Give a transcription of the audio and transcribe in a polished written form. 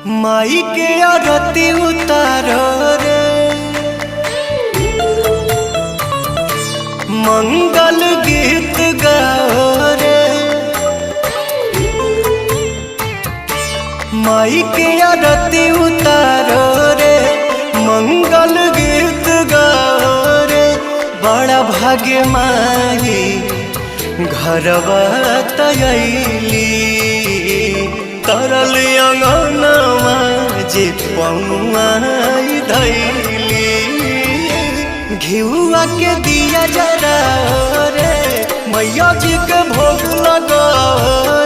माई के आरती उतारो रे, मंगल गीत गाओ रे। माई के आरती उतारो रे, मंगल गीत गाओ रे। बड़ा भाग्य माई घरवा तयली, तरल अंगनवा जे पौआई धैली। घिउआ के दिया जरा रे, मैया जी के भोग लगाओ